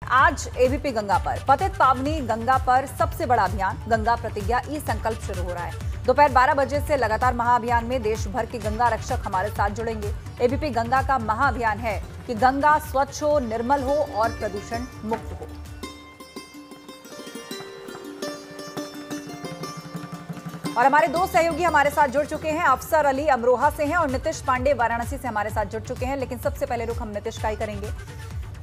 आज एबीपी गंगा पर पतित पावनी गंगा पर सबसे बड़ा अभियान गंगा प्रतिज्ञा ई संकल्प शुरू हो रहा है। दोपहर 12 बजे से लगातार महाअभियान में देश भर के गंगा रक्षक हमारे साथ जुड़ेंगे। एबीपी गंगा का महाअभियान है कि गंगा स्वच्छ हो, निर्मल हो और प्रदूषण मुक्त हो। और हमारे दो सहयोगी हमारे साथ जुड़ चुके हैं। अफसर अली अमरोहा से हैं और नीतीश पांडे वाराणसी से हमारे साथ जुड़ चुके हैं। लेकिन सबसे पहले रुख हम नीतीश का ही करेंगे।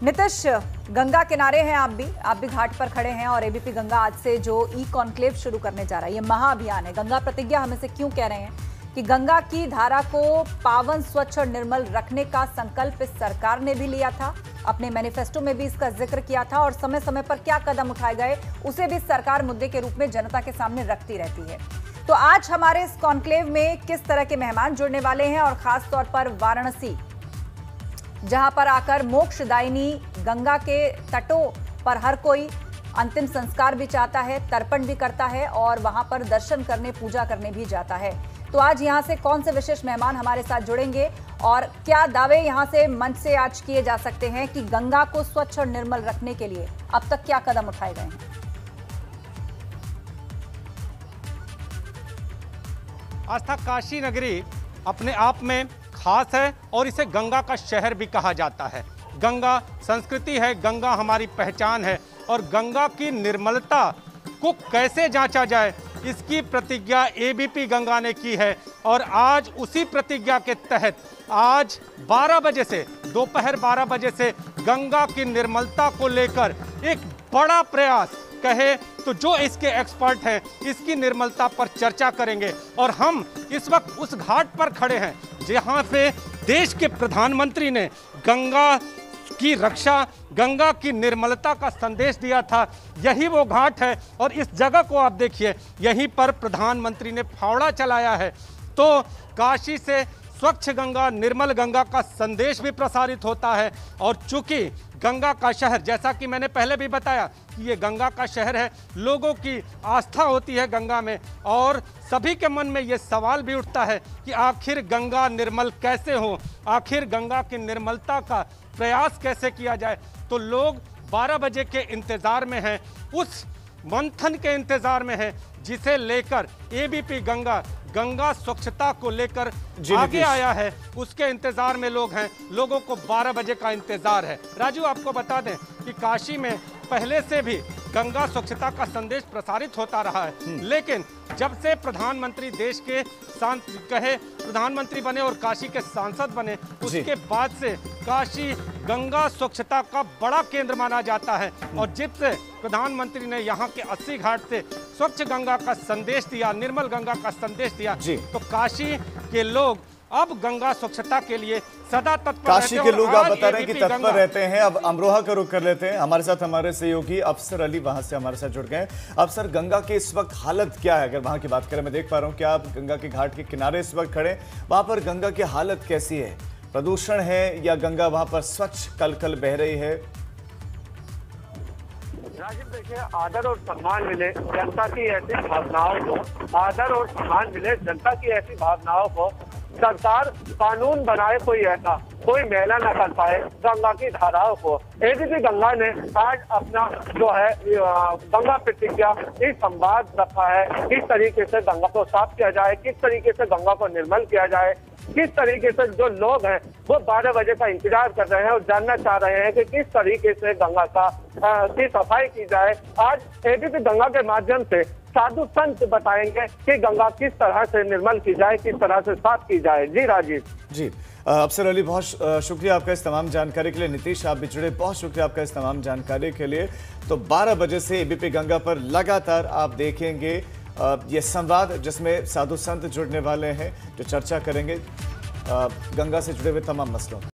नीतीश, गंगा किनारे हैं आप भी घाट पर खड़े हैं और एबीपी गंगा आज से जो ई कॉन्क्लेव शुरू करने जा रहा है, ये महाअभियान है गंगा प्रतिज्ञा। हम इसे क्यों कह रहे हैं कि गंगा की धारा को पावन, स्वच्छ और निर्मल रखने का संकल्प इस सरकार ने भी लिया था, अपने मैनिफेस्टो में भी इसका जिक्र किया था और समय समय पर क्या कदम उठाए गए उसे भी सरकार मुद्दे के रूप में जनता के सामने रखती रहती है। तो आज हमारे इस कॉन्क्लेव में किस तरह के मेहमान जुड़ने वाले हैं और खास तौर पर वाराणसी, जहां पर आकर मोक्षदायिनी गंगा के तटों पर हर कोई अंतिम संस्कार भी चाहता है, तर्पण भी करता है और वहां पर दर्शन करने, पूजा करने भी जाता है। तो आज यहां से कौन से विशेष मेहमान हमारे साथ जुड़ेंगे और क्या दावे यहां से मंच से आज किए जा सकते हैं कि गंगा को स्वच्छ और निर्मल रखने के लिए अब तक क्या कदम उठाए गए हैं? आस्था, काशी नगरी अपने आप में खास है और इसे गंगा का शहर भी कहा जाता है। गंगा संस्कृति है, गंगा हमारी पहचान है और गंगा की निर्मलता को कैसे जांचा जाए, इसकी प्रतिज्ञा एबीपी गंगा ने की है। और आज उसी प्रतिज्ञा के तहत आज 12 बजे से, दोपहर 12 बजे से गंगा की निर्मलता को लेकर एक बड़ा प्रयास, कहे तो जो इसके एक्सपर्ट हैं, इसकी निर्मलता पर चर्चा करेंगे। और हम इस वक्त उस घाट पर खड़े हैं जहां पे देश के प्रधानमंत्री ने गंगा की रक्षा, गंगा की निर्मलता का संदेश दिया था। यही वो घाट है और इस जगह को आप देखिए, यहीं पर प्रधानमंत्री ने फावड़ा चलाया है। तो काशी से स्वच्छ गंगा, निर्मल गंगा का संदेश भी प्रसारित होता है। और चूंकि गंगा का शहर, जैसा कि मैंने पहले भी बताया कि ये गंगा का शहर है, लोगों की आस्था होती है गंगा में और सभी के मन में ये सवाल भी उठता है कि आखिर गंगा निर्मल कैसे हो, आखिर गंगा की निर्मलता का प्रयास कैसे किया जाए। तो लोग 12 बजे के इंतज़ार में हैं, उस मंथन के इंतज़ार में हैं जिसे लेकर एबीपी गंगा, गंगा स्वच्छता को लेकर आगे आया है, उसके इंतजार में लोग हैं। लोगों को 12 बजे का इंतजार है। राजू, आपको बता दें कि काशी में पहले से भी गंगा स्वच्छता का संदेश प्रसारित होता रहा है, लेकिन जब से प्रधानमंत्री देश के प्रधानमंत्री बने और काशी के सांसद बने, उसके बाद से काशी गंगा स्वच्छता का बड़ा केंद्र माना जाता है। और जब से प्रधानमंत्री ने यहाँ के 80 घाट से स्वच्छ गंगा का संदेश दिया, निर्मल गंगा का संदेश दिया, तो काशी के लोग अब गंगा स्वच्छता के लिए सदा तत्पर। काशी के लोग आप बता रहे हैं कि तत्पर रहते हैं। अब अमरोहा का रुख कर लेते हैं। हमारे साथ हमारे सहयोगी अफसर अली वहां से हमारे साथ जुड़ गए। अफसर, गंगा की इस वक्त हालत क्या है? अगर वहां की बात करें, मैं देख पा रहा हूं कि आप गंगा के घाट के किनारे इस वक्त खड़े, वहां पर गंगा की हालत कैसी है? प्रदूषण है या गंगा वहां पर स्वच्छ कल कल बह रही है? राजीव, देखिए, आदर और सम्मान मिले जनता की ऐसी भावनाओं को, आदर और सम्मान मिले जनता की ऐसी भावनाओं को सरकार कानून बनाए, कोई मेला न कर पाए गंगा की धाराओं को। एबीपी गंगा ने आज अपना जो है गंगा प्रतिज्ञा इस संवाद रखा है, किस तरीके से गंगा को साफ किया जाए, किस तरीके से गंगा को निर्मल किया जाए, किस तरीके से जो लोग हैं वो 12 बजे का इंतजार कर रहे हैं और जानना चाह रहे हैं कि किस तरीके से गंगा की सफाई की जाए। आज एबीपी गंगा के माध्यम से साधु संत बताएंगे कि गंगा किस तरह से निर्मल की जाए, किस तरह से साफ की जाए। जी राजीव। जी अफसर अली, बहुत शुक्रिया आपका इस तमाम जानकारी के लिए। नीतीश, आप भी जुड़े, बहुत शुक्रिया आपका इस तमाम जानकारी के लिए। तो 12 बजे से एबीपी गंगा पर लगातार आप देखेंगे ये संवाद, जिसमें साधु संत जुड़ने वाले हैं जो चर्चा करेंगे गंगा से जुड़े हुए तमाम मसलों।